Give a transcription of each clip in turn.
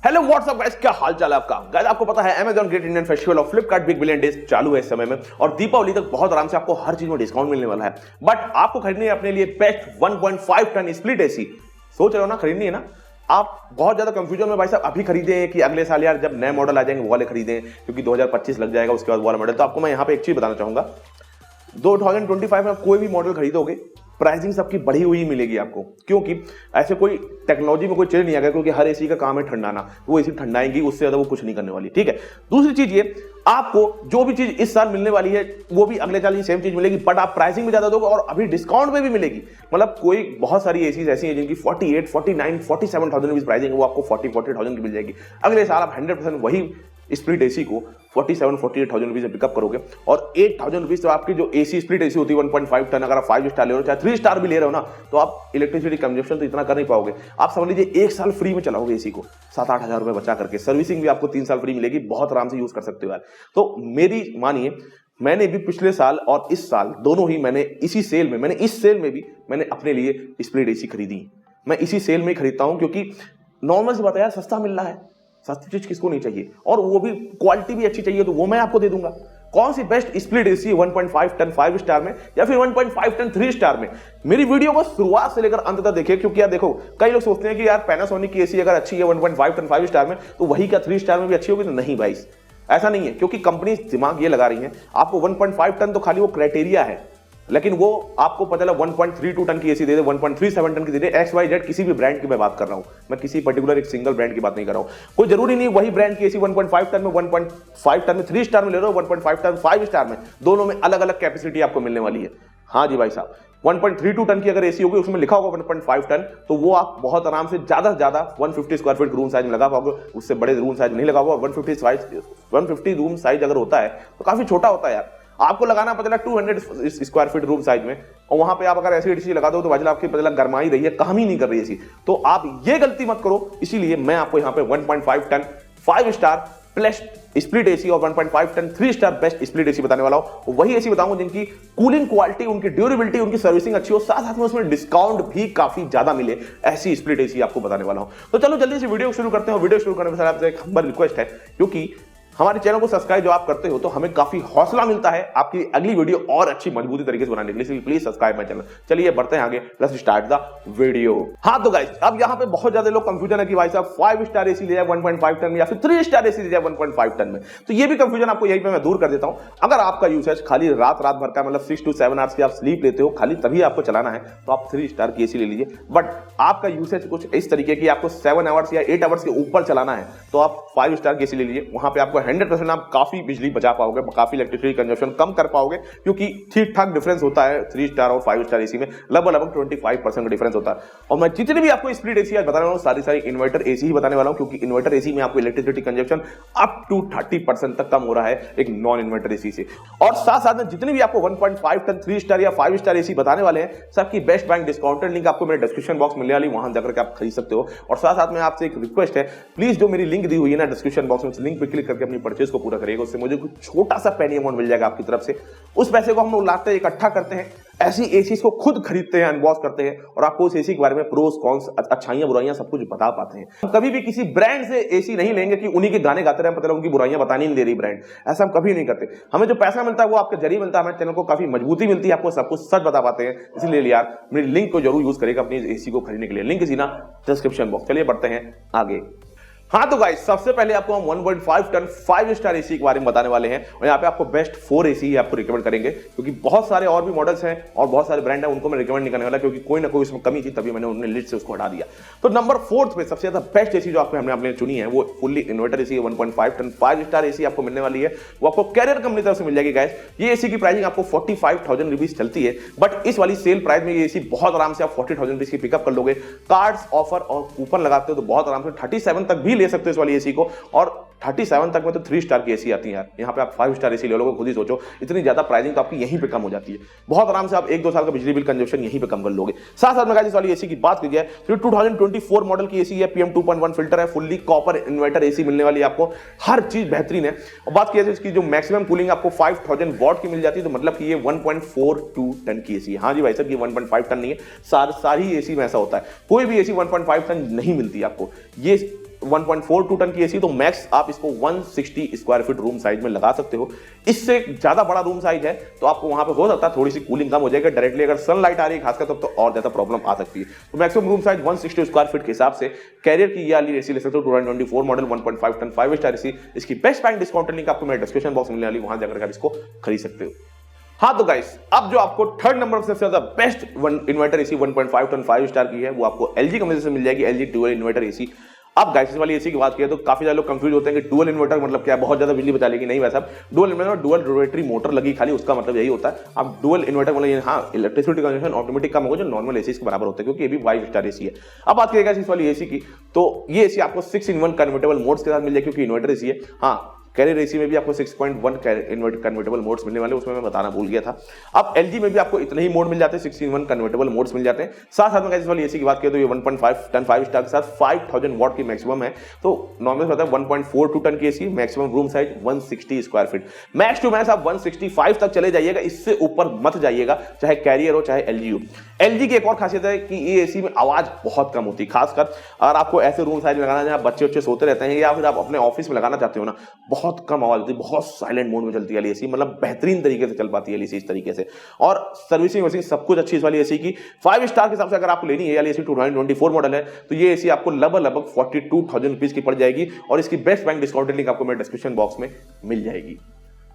Hello what's up guys, क्या हाल चाल है आपका। गाइस आपको पता है Amazon ग्रेट इंडियन फेस्टिवल और फ्लिपकार्ट बिग बिलियन डेज चालू है इस समय में और दीपावली तक बहुत आराम से आपको हर चीज में डिस्काउंट मिलने वाला है। बट आपको खरीदनी है अपने लिए बेस्ट 1.5 टन स्प्लिट एसी। सोच रहे हो ना, खरीदनी है ना। आप बहुत ज्यादा कंफ्यूजन में भाई साहब अभी खरीदे कि अगले साल यार जब नए मॉडल आ जाएंगे वो वाले खरीदें, क्योंकि 2025 लग जाएगा उसके बाद वो वाला मॉडल। तो आपको मैं यहाँ पे एक चीज बताना चाहूंगा, 2025 में कोई भी मॉडल खरीदोगे प्राइसिंग सबकी बढ़ी हुई मिलेगी आपको, क्योंकि ऐसे कोई टेक्नोलॉजी में कोई चेंज नहीं आ गया, क्योंकि हर एसी का काम है ठंडाना, वो एसी ठंडाएंगी, उससे ज्यादा वो कुछ नहीं करने वाली। ठीक है। दूसरी चीज ये, आपको जो भी चीज इस साल मिलने वाली है वो भी अगले साल ही सेम चीज मिलेगी, बट आप प्राइसिंग में ज्यादा दोगे और अभी डिस्काउंट में भी मिलेगी। मतलब कोई बहुत सारी एसीज ऐसी हैं जिनकी 48, 49, 47,000 रुपीज प्राइसिंग है, वो आपको 40,000 की मिल जाएगी। अगले साल आप 100% वही स्प्लिट एसी को 47-48,000 रुपीज में पिकअप करोगे और 8,000 रुपीज तो आपकी जो एसी स्प्लिट एसी होती है 1.5 टन, अगर आप 5 स्टार ले रहे हो चाहे 3 स्टार भी ले रहे हो ना, तो आप इलेक्ट्रिसिटी कंजप्शन तो इतना कर नहीं पाओगे। आप समझ लीजिए 1 साल फ्री में चलाओगे एसी को 7-8 हजार रुपए बचा करके। सर्विसिंग भी आपको 3 साल फ्री मिलेगी, बहुत आराम से यूज कर सकते हो यार। तो मेरी मानिए, मैंने भी पिछले साल और इस साल दोनों ही मैंने इसी सेल में, इस सेल में भी मैंने अपने लिए स्प्लिट एसी खरीदी। मैं इसी सेल में खरीदता हूं, क्योंकि नॉर्मल सी बात है यार, सस्ता मिल रहा है। सस्ती चीज किसको नहीं चाहिए, और वो भी क्वालिटी भी अच्छी चाहिए, तो वो मैं आपको दे दूंगा। कौन सी best split AC 1.5 ton 5 star में या फिर 1.5 टन 3 स्टार में, मेरी वीडियो को शुरुआत से लेकर अंत तक देखिए। क्योंकि यार देखो, कई लोग सोचते हैं कि यार पैनासोनिक की एसी अगर अच्छी है 1.5 टन 5 स्टार में, तो वही क्या 3 स्टार में भी अच्छी होगी? तो नहीं भाई, ऐसा नहीं है। क्योंकि कंपनी दिमाग ये लगा रही है, आपको 1.5 टन तो खाली वो क्राइटेरिया है, लेकिन वो आपको पता चला 1.32 टन की एसी दे दे, 1.37 टन की दे दे, XYZ किसी भी ब्रांड की मैं बात कर रहा हूं, मैं किसी पर्टिकुलर एक सिंगल ब्रांड की बात नहीं कर रहा हूं। कोई जरूरी नहीं वही ब्रांड की एसी 1.5 टन में, 1.5 टन में 3 स्टार में ले रहे हो, 1.5 टन 5 स्टार में, दोनों में अलग अलग कैपेसिटी आपको मिलने वाली है। हाँ जी भाई साहब, 1.32 टन की अगर एसी होगी उसमें लिखा होगा 1.5 टन, तो वो आप बहुत आराम से ज्यादा 150 स्क्वायर फीट रूम साइज में लगा पाओगे, उससे बड़े रूम साइज नहीं लगा होगा। 150 रूम साइज अगर होता है तो काफी छोटा होता है यार। आपको लगाना पता चला 200 स्क्वायर फीट रूम साइज में, और वहां पे आप अगर ऐसी एसी लगा दो तो भाई आपकी पता चला गर्मा ही रही है, काम ही नहीं कर रही एसी। तो आप ये गलती मत करो। इसीलिए मैं आपको यहाँ पे 1.5 ton 5 star plus split AC और 1.5 ton 3 star best split AC बताने वाला हूं। वही एसी बताऊंगा जिनकी कूलिंग क्वालिटी, उनकी ड्यूरेबिलिटी, उनकी सर्विसिंग अच्छी हो, साथ साथ में उसमें डिस्काउंट भी काफी ज्यादा मिले, ऐसी स्प्लिट एसी आपको बताने वाला हूं। तो चलो जल्दी से वीडियो शुरू करते हैं। वीडियो शुरू करने से आपसे एक हम्बल रिक्वेस्ट है, क्योंकि हमारे चैनल को सब्सक्राइब जो आप करते हो तो हमें काफी हौसला मिलता है आपकी अगली वीडियो और अच्छी मजबूती तरीके से बनाने के लिए, इसलिए प्लीज सब्सक्राइब माय चैनल। चलिए बढ़ते हैं आगे, लेट्स स्टार्ट द वीडियो। हाँ तो गाइस, अब यहाँ पे बहुत ज्यादा लोग कंफ्यूजन है कि भाई साहब 5 स्टार एसी ले जाए 1.5 टन में या फिर 3 स्टार एसी ले जाए 1.5 टन में। तो ये भी कंफ्यूजन आपको यहीं पे मैं दूर कर देता हूं। अगर आपका यूसेज खाली रात भर का, मतलब 6 to 7 आवर्स की आप स्लीप लेते हो, खाली तभी आपको चलाना है, तो आप 3 स्टार की एसी ले लीजिए। बट आपका यूसेज कुछ इस तरीके की, आपको 7 आवर्स या 8 आवर्स के ऊपर चलाना है, तो आप 5 स्टार की एसी ले लीजिए। वहां पे आपको 100% आप काफी बिजली बचा पाओगे, काफी इलेक्ट्रिसिटी कंजप्शन कम कर पाओगे, क्योंकि ठीक ठाक डिफरेंस होता है 3 स्टार और 5 स्टार एसी में, लगभग 25% का डिफरेंस होता है। और मैं जितनी भी आपको स्प्लिट एसी आज बताने वाला हूं, सारी इन्वर्टर एसी ही बताने वाला हूं, क्योंकि इन्वर्टर एसी में आपको इलेक्ट्रिसिटी कंजप्शन अप टू 30% तक कम हो रहा है एक नॉन इन्वर्टर एसी से। और साथ में जितनी भी आपको 1.5 टन 3 स्टार या 5 स्टार एसी बताने वाले हैं, सबकी बेस्ट बैंक डिस्काउंटेड लिंक आपको मेरे डिस्क्रिप्शन बॉक्स मिलने वाली, वहां जाकर के आप खरीद सकते हो। और साथ में आपसे एक रिक्वेस्ट है, प्लीज जो मेरी लिंक दी हुई है ना डिस्क्रिप्शन बॉक्स में, लिंक पे क्लिक करके अपनी परचेज को पूरा करिएगा। उससे मुझे कुछ छोटा सा पेनी अमाउंट मिल जाएगा आपकी तरफ से। उस पैसे को हम लोग लाते हैं, इकट्ठा करते हैं, ऐसी एसी को खुद खरीदते हैं, अनबॉक्स करते हैं, और आपको उस एसी के बारे में प्रोस कॉन्स, अच्छाइयां बुराइयां सब कुछ बता पाते हैं। हम कभी भी किसी ब्रांड से एसी नहीं लेंगे कि उन्हीं के गाने गाते रहे, मतलब उनकी बुराइयां बतानी नहीं दे रही ब्रांड, ऐसा हम कभी नहीं करते। हमें जो पैसा मिलता है वो आपके जरिए मिलता है, हमारे चैनल को काफी मजबूती मिलती है, आपको सब कुछ सच बता पाते हैं। इसलिए यार मेरी लिंक को जरूर यूज करेगा अपनी एसी को खरीदने के लिए, लिंक इसी ना डिस्क्रिप्शन बॉक्स। चलिए बढ़ते हैं आगे। हाँ तो गाइस, सबसे पहले आपको हम 1.5 टन 5 स्टार एसी के बारे में बताने वाले हैं, और यहाँ पे आपको बेस्ट 4 एसी आपको रिकमेंड करेंगे, क्योंकि बहुत सारे और भी मॉडल्स हैं और बहुत सारे ब्रांड हैं, उनको मैं रिकमेंड नहीं करने वाला, क्योंकि कोई ना कोई उसमें कमी थी, तभी मैंने उन्हें लिस्ट से उसको हटा दिया। तो नंबर 4 पे सबसे ज्यादा बेस्ट एसी जो हमने चुनी है, वो fully inverter AC 1.5 ton 5 star AC आपको मिलने वाली है। वो आपको कैरियर कंपनी तरफ से मिल जाएगी गाइस। ये एसी की प्राइसिंग आपको 45,000 रुपीज चलती है, बट इस वाली सेल प्राइस में ये एसी बहुत आराम से आप 40,000 रुपीज की पिकअप कर लोगे। कार्ड्स, ऑफर और कूपन लगाते हो तो बहुत आराम से 37 तक भी ले सकते हो इस वाली एसी को, और 37 तक में तो 3 स्टार की एसी आती है यार। यहाँ पे आप 5 स्टार एसी ले लोगे, खुद ही सोचो, इतनी ज्यादा प्राइसिंग तो आपकी यहीं पे कम हो जाती है। बहुत आराम से आप 1-2 साल का बिजली बिल कंजप्शन यहीं पे कम कर लोगे। साथ में इस वाली एसी की बात की जाए तो 2024 मॉडल की एसी है, PM 2.1 फिल्टर है, फुल्ली कॉपर इन्वर्टर एसी मिलने वाली है आपको, हर चीज बेहतरीन है। और बात की जाए इसकी जो मैक्सिमम कूलिंग आपको 5000 वॉट की मिल जाती है, तो मतलब कि ये 1.42 टन की एसी है। हाँ जी भाई साहब, ये 1.5 टन नहीं है, सारी एसी में ऐसा होता है, कोई भी एसी 1.5 टन नहीं मिलती आपको। ये 1.42 टन की एसी, तो मैक्स आप इसको 160 स्क्वायर फीट रूम साइज में लगा सकते हो। इससे ज्यादा बड़ा रूम साइज है तो आपको वहां पे हो सकता है थोड़ी सी कूलिंग कम हो जाएगा, डायरेक्टली अगर सनलाइट आ रही है खासकर तब तो और ज्यादा प्रॉब्लम आ सकती है। तो maximum room size 160 square feet के हिसाब से कैरियर की ये वाली एसी ले सकते हो 2024 मॉडल 1.5 टन 5 स्टार एसी। इसकी बेस्ट बैंक डिस्काउंट लिंक आपको मेरे डिस्क्रिप्शन बॉक्स में मिलने वाली, वहां जाकर आप इसको खरीद सकते हो। हाँ तो गाइस, अब जो आपको थर्ड नंबर सबसे ज्यादा best inverter AC 1.5 ton 5 star की है वो आपको एलजी कंपनी से मिल जाएगी, एलजी डुअल इन्वर्टर एसी। अब गाइस इस वाली एसी की बात किया तो काफी ज्यादा लोग कंफ्यूज होते हैं कि डुअल इन्वर्टर मतलब क्या है, बहुत ज्यादा बिजली बचा लेगी। नहीं वैसा, dual inverter dual rotatory motor लगी खाली, उसका मतलब यही होता है। अब डुअल इन्वर्टर मतलब हाँ इलेक्ट्रिसिटी कंजम्पशन ऑटोमेटिक कम होगा जो नॉर्मल एसी के बराबर होता है, क्योंकि ये भी 5 स्टार एसी है। अब बात करेगा इस वाली एसी की, तो ये एसी आपको 6-in-1 कन्वर्टेबल मोड्स के साथ मिल जाएगी, क्योंकि इन्वर्टर एसी है। हाँ कैरियर एसी में भी आपको 6.1 कन्वर्टेबल मोड्स मिलने वाले, उसमें मैं बताना भूल गया था। अब एलजी में भी आपको इतने ही मोड मिल जाते हैं, 6-in-1 कन्वर्टेबल मोड्स मिल जाते हैं। साथ साथ में इस वाली एसी की बात करें तो ये 1.5 टन 5 स्टार के साथ 5000 वॉट की मैक्सिमम है। तो नॉर्मल होता है 1.42 टन की AC, maximum room size 160 square feet, max to max आप 165 तक चले जाइएगा, इससे ऊपर मत जाइएगा, चाहे कैरियर हो चाहे एलजी हो। एलजी की एक और खासियत है कि ये एसी में आवाज बहुत कम होती है, खासकर अगर आपको ऐसे रूम साइज लगाना जहां बच्चे सोते रहते हैं या फिर आप अपने ऑफिस में लगाना चाहते हो ना, बहुत कम आवाज होती है, बहुत साइलेंट मोड में चलती है एसी, मतलब बेहतरीन तरीके से चल पाती है एसी इस तरीके से। और सर्विसिंग वर्सिंग सब कुछ अच्छी इस वाली एसी की। 5 स्टार के हिसाब से अगर आपको लेनी है ये एसी 2024 मॉडल है तो ये एसी आपको लगभग 42,000 रुपीज की पड़ जाएगी, और इसकी बेस्ट बैंक डिस्काउंट लिंक आपको मेरे डिस्क्रिप्शन बॉक्स में मिल जाएगी।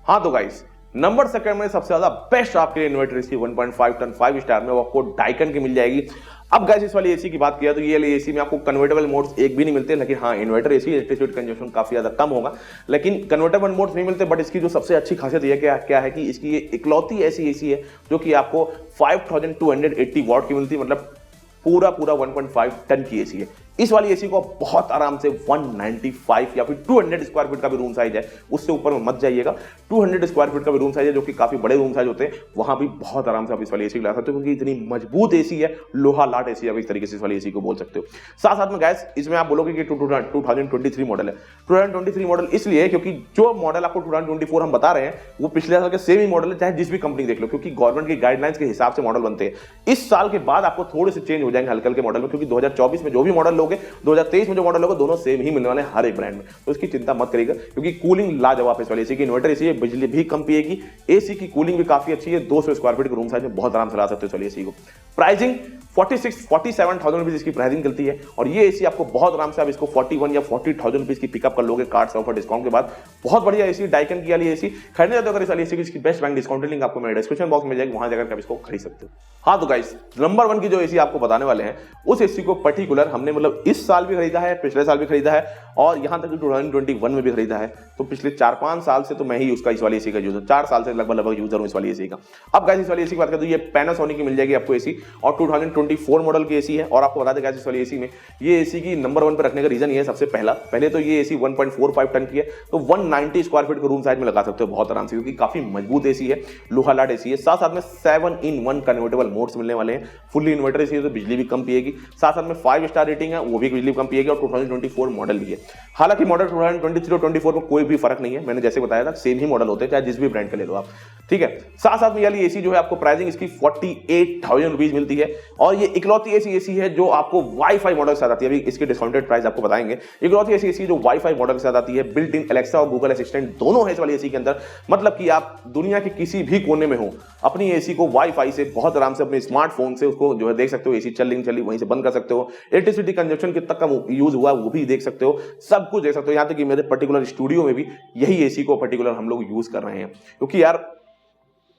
हाँ तो गाइस, नंबर सेकंड में सबसे ज्यादा बेस्ट आपके लिए इन्वर्टर इसकी 1.5 टन 5 स्टार में वो आपको डाइकन की मिल जाएगी। अब गाइस इस वाली एसी की बात किया तो ये एसी में आपको कन्वर्टेबल मोड्स एक भी नहीं मिलते, लेकिन हाँ इन्वर्टर एसी इलेक्ट्रिसिटी कंजम्पशन काफी ज्यादा कम होगा, लेकिन कन्वर्टेबल मोड्स नहीं मिलते। बट इसकी जो सबसे अच्छी खासियत ये क्या है कि इसकी ये इकलौती ऐसी एसी है जो कि आपको 5280 वॉट की मिलती है, मतलब पूरा 1.5 टन की एसी है। इस वाली एसी को बहुत आराम से 195 या फिर 200 स्क्वायर फीट का भी रूम साइज है, उससे ऊपर में मत जाइएगा। 200 स्क्वायर फीट का भी रूम साइज है, जो कि काफी बड़े रूम साइज होते हैं, वहां भी बहुत आराम से आप इस वाली एसी ला सकते हो, क्योंकि इतनी मजबूत एसी है, लोहा लाट एसी आप इस तरीके से इस वाली एसी को बोल सकते हो। साथ साथ में गैस इसमें आप बोलोगे कि 2023 मॉडल है। 2023 मॉडल इसलिए क्योंकि जो मॉडल आपको 2024 हम बता रहे हैं वो पिछले साल के सेम ही मॉडल है, चाहे जिस भी कंपनी देख लो, क्योंकि गवर्नमेंट की गाइडलाइंस के हिसाब से मॉडल बनते हैं। इस साल के बाद आपको थोड़े से चेंज हो जाएंगे हल्के हल्के मॉडल में, क्योंकि 2024 में जो भी मॉडल लोगे 2023 में जो मॉडल होगा दोनों सेम ही मिलने वाले हैं हर एक ब्रांड में, तो इसकी चिंता मत करिएगा, क्योंकि कूलिंग लाजवाब इस वाली एसी की। इन्वर्टर एसी है, बिजली भी कम पिएगी, एसी की कूलिंग भी काफी अच्छी है, 200 स्क्वायर फीट के रूम साइज में बहुत आराम से ला सकते हो इस वाली एसी को। प्राइसिंग 47,000 रुपीज इसकी प्राइसिंग चलती है, और ये एसी आपको बहुत आराम से आप इसको 41 या 40,000 रुपीज की पिकअप कर लोगे कार्ड से ऑफर डिस्काउंट के बाद। बहुत बढ़िया एसी, डाइकन की वाली एसी खरीदने जाते हो अगर इस वाली एसी की, इसकी बेस्ट बैंक डिस्काउंट लिंक आपको मेरे डिस्क्रिप्शन बॉक्स में मिल जाएगी, वहां जाकर आप इसको खरीद सकते हो। हाँ तो गाइस, नंबर 1 की जो एसी आपको बताने वाले हैं उस एसी को पर्टिकुलर हमने मतलब इस साल भी खरीदा है, पिछले साल भी खरीदा है, और यहां तक 2021 में भी खरीदा है। तो पिछले 4-5 साल से तो मैं ही उसका इस वाली एसी का यूजर, 4 साल से लगभग यूजर हूं इस वाली एसी का। अब गाइस इस वाली एसी की बात करें तो ये पैनासोनिक की मिल जाएगी आपको एसी, और 2024 मॉडल की एसी है। और आपको बता दें गाइस इस वाली एसी में ये एसी की नंबर 1 पर रखने का रीजन ये है, सबसे पहले तो ये एसी 1.45 टन की है, तो 190 स्क्वायर फीट के रूम साइज में लगा सकते हो बहुत आराम से, क्योंकि काफी मजबूत एसी है, लोहा लाट एसी है। साथ साथ में 7-in-1 कन्वर्टेबल मोड्स मिलने वाले हैं, फुल्ली इन्वर्टर एसी है तो बिजली भी कम पिएगी, साथ साथ में 5 स्टार रेटिंग है, वो भी बिजली कम पिएगी, और 2024 मॉडल भी है। हालांकि मॉडल 2023 और 24 में कोई भी फर्क नहीं है, मैंने जैसे बताया था सेम ही मॉडल होते हैं, चाहे जिस भी ब्रांड का ले लो आप, ठीक है। साथ साथ में ये एसी जो है आपको प्राइसिंग इसकी 48,000 रुपीज मिलती है, और ये इकलौती ऐसी एसी है जो आपको वाईफाई मॉडल के साथ आती है। अभी इसके डिस्काउंटेड प्राइस आपको बताएंगे। इकलौती ऐसी एसी जो वाईफाई मॉडल के साथ आती है, बिल्ट इन एलेक्सा और गूगल असिस्टेंट दोनों है इस वाली एसी के अंदर, मतलब कि आप दुनिया के किसी भी कोने में हो, अपनी एसी को वाईफाई से बहुत आराम से अपने स्मार्टफोन से उसको जो है देख सकते हो, एसी चल रही वहीं से बंद कर सकते हो, इलेक्ट्रिसिटी कंजप्शन कितना कम यूज हुआ वो भी देख सकते हो, सब कुछ देख सकते हो। यहाँ तक कि मेरे पर्टिकुलर स्टूडियो में भी यही एसी को पर्टिकुलर हम लोग यूज कर रहे हैं, क्योंकि यार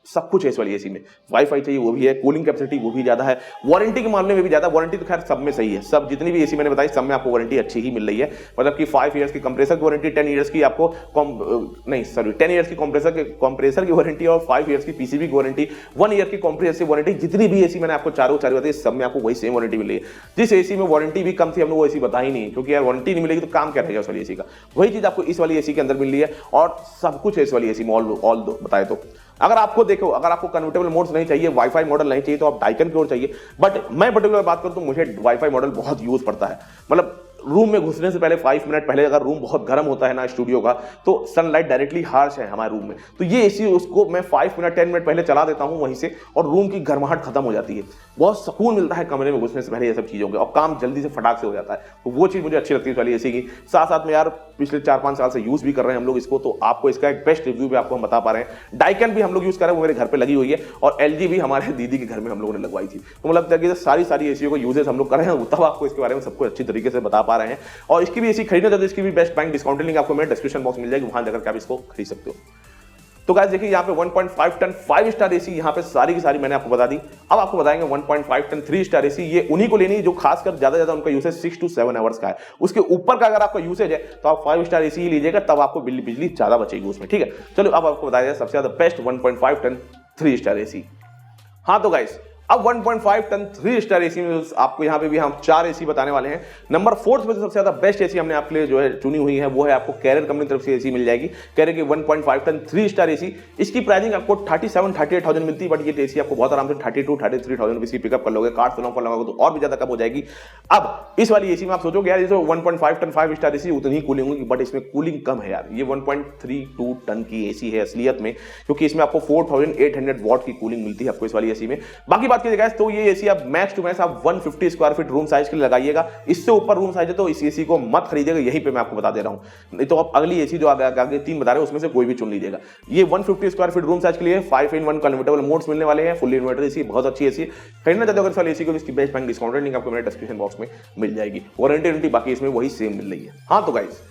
सब कुछ है इस वाली एसी में। वाईफाई चाहिए वो भी है, कूलिंग कैपेसिटी वो भी ज्यादा है, वारंटी के मामले में भी ज्यादा। वारंटी तो खैर सब में सही है, सब जितनी भी एसी मैंने बताई सब में आपको वारंटी अच्छी ही मिल रही है, मतलब कि 5 ईयर्स की कंप्रेसर की वारंटी, 10 ईयर्स की आपको 10 ईयर्स की कंप्रेसर की वारंटी, और 5 ईयर्स की पीसीबी की वारंटी, 1 ईयर की कॉम्प्रिहेंसिव वारंटी। जितनी भी एसी मैंने आपको चारों बताई सब में आपको वही सेम वारंटी मिल रही है। जिस एसी में वारंटी भी कम थी हमने वो एसी बताई नहीं, क्योंकि यार वारंटी नहीं मिलेगी तो काम क्या रहेगा उस वाली एसी का। वही चीज आपको इस वाली एसी के अंदर मिल रही है, और सब कुछ है इस वाली एसी में ऑल बताए तो। अगर आपको कन्वर्टेबल मोड्स नहीं चाहिए, वाईफाई मॉडल नहीं चाहिए, तो आप डाइकन की ओर चाहिए। बट मैं पर्टिकुलर बात करूं तो मुझे वाईफाई मॉडल बहुत यूज पड़ता है, मतलब रूम में घुसने से पहले 5 मिनट पहले अगर रूम बहुत गर्म होता है ना स्टूडियो का, तो सनलाइट डायरेक्टली हार्श है हमारे रूम में, तो ये एसी उसको मैं 5 मिनट 10 मिनट पहले चला देता हूं वहीं से, और रूम की गर्माहट खत्म हो जाती है। बहुत सुकून मिलता है कमरे में घुसने से पहले ये सब चीज़ों के, और काम जल्दी से फटाक से हो जाता है। तो वो चीज़ मुझे अच्छी लगती है वाली एसी की। साथ साथ में यार पिछले 4-5 साल से यूज़ भी कर रहे हैं हम लोग इसको, तो आपको इसका एक बेस्ट रिव्यू भी आपको हम बता पा रहे हैं। डाइकन भी हम लोग यूज़ कर रहे हैं, वो मेरे घर पर लगी हुई है, और LG भी हमारे दीदी के घर में हम लोगों ने लगवाई थी। तो मतलब लगता है कि सारी एसियों को यूजेस हम लोग कर रहे हैं, तब आपको इसके बारे में सबको अच्छी तरीके से बता पा रहे हैं। और इसकी भी एसी खरीदना चाहते हो, इसकी भी बेस्ट बैंक डिस्काउंट लिंक आपको मेरे डिस्क्रिप्शन बॉक्स मिल जाएगी, वहां जाकर आप इसको खरीद सकते हो। तो गाइस देखिए यहाँ पे 1.5 टन 5 स्टार एसी यहाँ पे सारी की सारी मैंने आपको बता दी। अब आपको बताएंगे 1.5 टन 3 स्टार एसी, ये उन्हीं को लेनी है जो खासकर ज्यादा उनका यूसेज 6 to 7 आवर्स का है। उसके ऊपर का अगर आपका यूसेज है तो आप 5 स्टार एसी ही लीजिएगा, तब आपको बिजली ज्यादा बचेगी उसमें, ठीक है। चलो अब आपको बताया जाए सबसे ज्यादा बेस्ट 1.5 टन 3 स्टार एसी। हाँ तो गाइस अब 1.5 टन 3 स्टार एसी में आपको यहाँ पे भी हम 4 एसी बताने वाले हैं। नंबर 4 में सबसे ज्यादा बेस्ट एसी हमने आपके लिए जो है चुनी हुई है, वो है आपको कैरियर कंपनी की तरफ से एसी मिल जाएगी। कैरियर की 1.5 टन 3 स्टार एसी, इसकी प्राइसिंग आपको 37-38,000 मिलती है, बट ये एसी आपको बहुत आराम से 32-33,000 रुपीज की पिकअप कर लोगे। कार्ड फिल्म पर लगाओगे तो और भी ज्यादा कम हो जाएगी। अब इस वाली एसी में आप सोचोगे यार ये तो 1.5 टन 5 स्टार एसी उतनी ही कूलिंग होगी, बट इसमें कूलिंग कम है यार। ये 1.32 टन की एसी है असलियत में, क्योंकि इसमें आपको 4800 वॉट की कूलिंग मिलती है आपको इस वाली एसी में। बाकी बात कीजिएगा तो ये एसी आप मैक्स टू मैक्स आप 150 स्क्वायर फीट रूम साइज के लिए लगाइएगा। इससे ऊपर रूम साइज है तो इस एसी को मत खरीदिएगा, यहीं पे मैं आपको बता दे रहा हूं। नहीं तो आप अगली एसी जो आगे 3 बता रहे हैं उसमें से कोई भी चुन लीजिएगा। ये 150 स्क्वायर फीट रूम साइज के लिए 5-in-1 कन्वर्टेबल मोड्स मिलने वाले हैं। फुली इन्वर्टर एसी, बहुत अच्छी एसी। खरीदना चाहते हो अगर एसी को, इसकी बेस्ट बैंक डिस्काउंट लिंक आपको मेरे डिस्क्रिप्शन बॉक्स में मिल जाएगी। वारंटी बाकी इसमें वही सेम मिल रही है। हाँ तो गाइस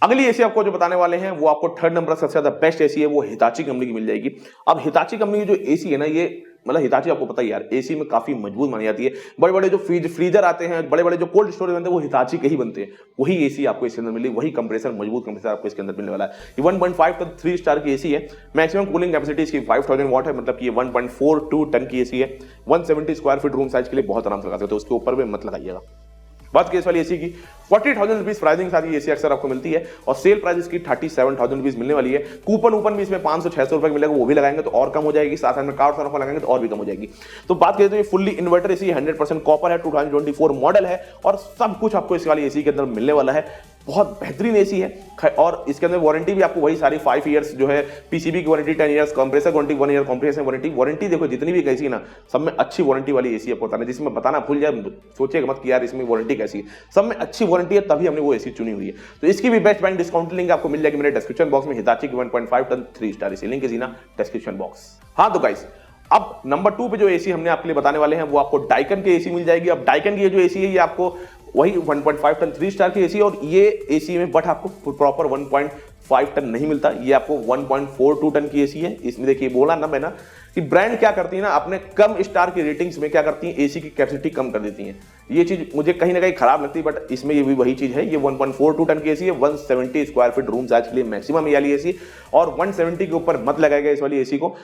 अगली एसी आपको जो बताने वाले हैं वो आपको 3rd नंबर सबसे ज्यादा बेस्ट एसी है, वो हिताची कंपनी की मिल जाएगी। अब हिताची कंपनी की जो एसी है ना, ये मतलब हिताची आपको पता ही यार एसी में काफी मजबूत मानी जाती है। बड़े बड़े जो फ्रीजर आते हैं, बड़े बड़े जो कोल्ड स्टोरेज बनते हैं, वो हिताची के ही बनते हैं। वही एसी आपको इसके अंदर मिली, वही कंप्रेसर, मजबूत कंप्रेसर आपको इसके अंदर मिलने वाला है। ये 1.5 टन 3 स्टार की एसी है। मैक्सिमम कूलिंग कैपेसिटी इसकी 5000 वॉट है, मतलब कि ये 1.42 टन की एसी है। 170 स्क्वायर फीट रूम साइज के लिए बहुत आराम से लगा सकते हो, उसके ऊपर भी मत लगाइएगा। बात की इस वाली एसी की 40,000 रुपीज प्राइसिंग साथ ही एसी अक्सर आपको मिलती है, और सेल प्राइस इसकी 37,000 रुपीज मिलने वाली है। कूपन भी इसमें 500-600 रुपए मिलेगा, वो भी लगाएंगे तो और कम हो जाएगी। साथ में कार्ड ऑफर लगाएंगे तो और भी कम हो जाएगी। तो बात करें तो ये फुल्ली इन्वर्टर एसी 100% कॉपर है, 2024 मॉडल है, और सब कुछ आपको इस वाली एसी के अंदर मिलने वाला है। बहुत बेहतरीन एसी है, और इसके अंदर वारंटी भी आपको वही सारी 5 ईयर्स जो है, पीसीबी की warranty 10 years, compressor warranty 1 year, compressor warranty देखो जितनी भी कैसी ना, सब में अच्छी वारंटी वाली एसी आपको बताना, जिसमें बताना भूल जाए सोचेगा मत कि यार इसमें वारंटी कैसी है। सब में अच्छी वारंटी है, तभी हमने वो एसी चुनी हुई है। तो इसकी भी बेस्ट बैंक डिस्काउंट लिंक आपको मिल जाएगी मेरे डिस्क्रिप्शन बॉक्स में। हिताची की 1.5 टन 3 स्टार एसी लिंक है ना डिस्क्रिप्शन बॉक्स। हाँ तो गाइस अब नंबर 2 पे जो एसी हमने आपके लिए बताने वाले हैं वो आपको डाइकन की एसी मिल जाएगी। अब डाइकन की ये जो एसी है ये आपको वही 1.5 टन 3 स्टार की एसी, और ये एसी में बट आपको प्रॉपर 1.5 टन नहीं मिलता, ये आपको 1.42 टन की एसी है। इसमें देखिए बोला ना मैं ना कि ब्रांड क्या करती है ना, अपने कम स्टार की रेटिंग्स में क्या करती है, एसी की कैपेसिटी कम कर देती हैं। ये चीज मुझे कहीं ना कहीं खराब लगती है, बट इसमें ये भी वही चीज है। ये 1.42 टन की एसी है, 170 स्क्वायर फीट रूम साइज के लिए मैक्सिमम ये वाली एसी, और 170 के ऊपर मत लगाएगा इस वाली एसी को।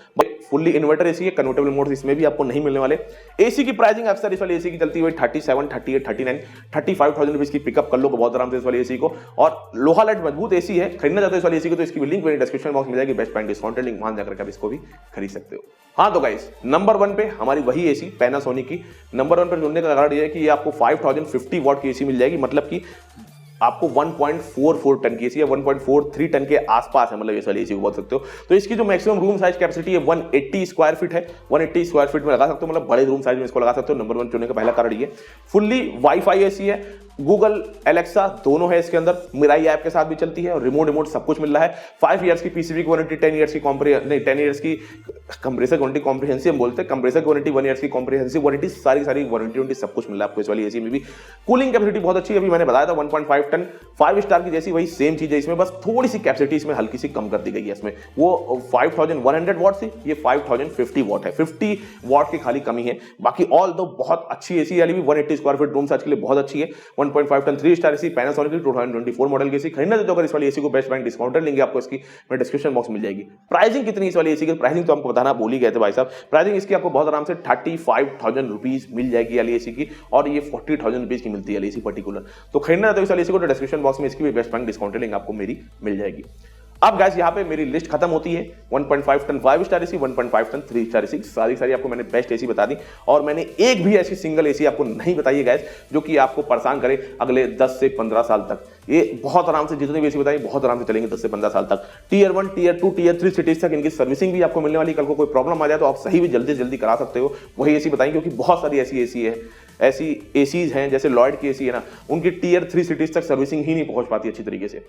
फुल्ली इन्वर्टर एसी है, कन्वर्टेबल मोड इसमें भी आपको नहीं मिलने वाले। एसी की प्राइसिंग अक्सर इस वाली एसी की चलती हुई 37, 38, 39, 35,000 रुपीज की पिकअप कर लो बहुत आराम से इस वाली एसी को। और लोहा लाइट मजबूत एसी है, खरीदना चाहते हो इस वाली एसी को तो इसकी लिंक मेरे डिस्क्रिप्शन बॉक्स में मिल जाएगी। बेस्ट बैंक डिस्काउंट लिंक वहां जाकर आप इसको भी खरीद सकते हो। हाँ तो गाइस नंबर 1 पे हमारी वही एसी पैनासोनिक की। नंबर 1 पर जुड़ने का कारण यह है कि ये आपको 5050 वॉट की एसी मिल जाएगी, मतलब कि आपको 1.44 टन की एसी है, 1.43 टन के आसपास है, मतलब इस वाली एसी को बोल सकते हो। तो इसकी जो मैक्सिमम रूम साइज कैपेसिटी है 180 स्क्वायर फीट है, 180 स्क्वायर फीट में लगा सकते हो, मतलब बड़े रूम साइज में इसको लगा सकते हो। नंबर 1 चुनने का पहला कारण ये। फुल्ली वाईफाई एसी है, गूगल एलेक्सा दोनों है इसके अंदर, मिराई ऐप के साथ भी चलती है, और रिमोट सब कुछ मिल रहा है। 5 ईयर्स की पीसीबी की वारंटी, 10 ईयर्स की 10 ईयर्स की कंप्रेसर वारंटी, कॉम्प्रिहेंसिव बोलते हैं, कंप्रेसर की वारंटी 1 ईयर्स की, कॉम्प्रिहेंसिव वारंटी, सारी वारंटी सब कुछ मिल रहा है आपको इस वाली एसी में भी। कूलिंग कैपेसिटी बहुत अच्छी है, अभी मैंने बताया था 1.5 टन 5 स्टार की जैसी वही सेम चीज है इसमें, बस थोड़ी सी कैपेसिटी इसमें हल्की सी कम कर दी गई है। इसमें वो 5100 वॉट थी, ये 5050 वॉट है, 50 वॉट की खाली कमी है। बाकी ऑल दो बहुत अच्छी एसी वाली भी 180 स्क्वायर फीट रूम साइज के लिए बहुत अच्छी है। 1.5 टन 3 स्टार एसी पैनासोनिक की 2024 मॉडल की एसी। खरीदना चाहते हो अगर इस वाली एसी को बेस्ट बैंक डिस्काउंट लेंगे आपको इसकी मैं डिस्क्रिप्शन बॉक्स मिल जाएगी। प्राइसिंग कितनी इस वाली एसी की, प्राइसिंग तो हमको बताना भूल ही गए थे भाई साहब। प्राइसिंग इसकी आपको बहुत आराम से 35,000 रुपीज मिल जाएगी वाली एसी की, और ये 40,000 रुपीज की मिलती है एसी पर्टिकुलर। तो खरीदना चाहते हो इस वाली एसी को तो डिस्क्रिप्शन बॉक्स में इसकी भी बेस्ट बैंक डिस्काउंट लिंक आपको मेरी मिल जाएगी। अब गाइस यहाँ पे मेरी लिस्ट खत्म होती है। 1.5 ton 5 star AC, 1.5 ton 3 star AC, सारी आपको मैंने बेस्ट एसी बता दी और मैंने एक भी ऐसी सिंगल एसी आपको नहीं बताई है गाइस जो कि आपको परेशान करे अगले 10 से 15 साल तक। ये बहुत आराम से जितनी भी एसी बताई बहुत आराम से चलेंगे 10 से 15 साल तक। टीयर 1, टीयर 2, टीयर 3 सिटीज तक इनकी सर्विसिंग भी आपको मिलने वाली। कल को कोई प्रॉब्लम आ जाए तो आप सही भी जल्दी से जल्दी करा सकते हो, वही एसी बताई, क्योंकि बहुत सारी ऐसी एसी है, ऐसी एसीज हैं जैसे लॉयड की एसी है ना, उनकी टीयर 3 सिटीज तक सर्विसिंग ही नहीं पहुंच पाती अच्छी तरीके से।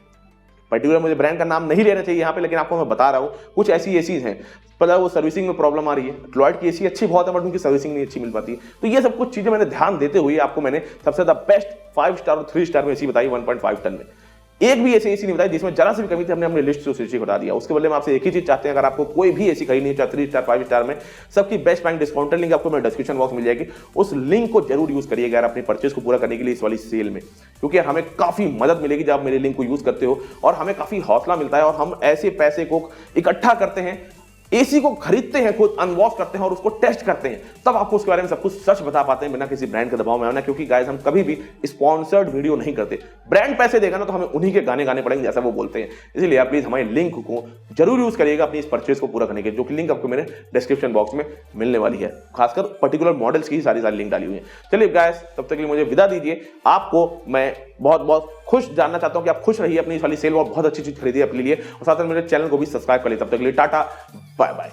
पर्टिकुलर मुझे ब्रांड का नाम नहीं लेना चाहिए यहाँ पे, लेकिन आपको मैं बता रहा हूँ कुछ ऐसी एसीज हैं पता है वो सर्विसिंग में प्रॉब्लम आ रही है। लॉयड की एसी अच्छी बहुत है बट उनकी सर्विसिंग नहीं अच्छी मिल पाती। तो ये सब कुछ चीजें मैंने ध्यान देते हुए आपको मैंने सबसे ज्यादा बेस्ट 5 स्टार और 3 स्टार में एसी बताई 1.5 टन में। एक भी ऐसी एसी नहीं बताई जिसमें जरा सी भी कमी थी, हमने अपनी लिस्ट से हटा दिया। उसके बदले में आपसे एक ही चीज चाहते हैं, अगर आपको कोई भी एसी खरीदनी है चाहे 3 स्टार 5 स्टार में, सबकी बेस्ट बैंक डिस्काउंटेड लिंक आपको मेरे डिस्क्रिप्शन बॉक्स में मिल जाएगी। उस लिंक को जरूर यूज करिएगा यार अपनी परचेज को पूरा करने के लिए इस वाली सेल में, क्योंकि हमें काफी मदद मिलेगी जब आप मेरे लिंक को यूज करते हो और हमें काफी हौसला मिलता है और हम ऐसे पैसे को इकट्ठा करते हैं, एसी को खरीदते हैं, खुद अनवॉश करते हैं और उसको टेस्ट करते हैं, तब आपको उसके बारे में सब कुछ सच बता पाते हैं बिना किसी ब्रांड के दबाव में आना। क्योंकि गाइस हम कभी भी स्पॉन्सर्ड वीडियो नहीं करते, ब्रांड पैसे देगा ना तो हमें उन्हीं के गाने गाने पड़ेंगे जैसा वो बोलते हैं। इसलिए आप प्लीज हमारे लिंक को जरूर यूज करिएगा अपनी इस परचेज को पूरा करने के, जो कि लिंक आपको मेरे डिस्क्रिप्शन बॉक्स में मिलने वाली है। खासकर पर्टिकुलर मॉडल्स की सारी लिंक डाली हुई है। चलिए गाइस तब तक के लिए मुझे विदा दीजिए। आपको मैं बहुत बहुत खुश जानना चाहता हूं कि आप खुश रहिए अपनी इस वाली सेल और बहुत अच्छी चीज खरीदिए अपने लिए, और साथ में मेरे चैनल को भी सब्सक्राइब कर लीजिए। तब तक के लिए टाटा बाय बाय।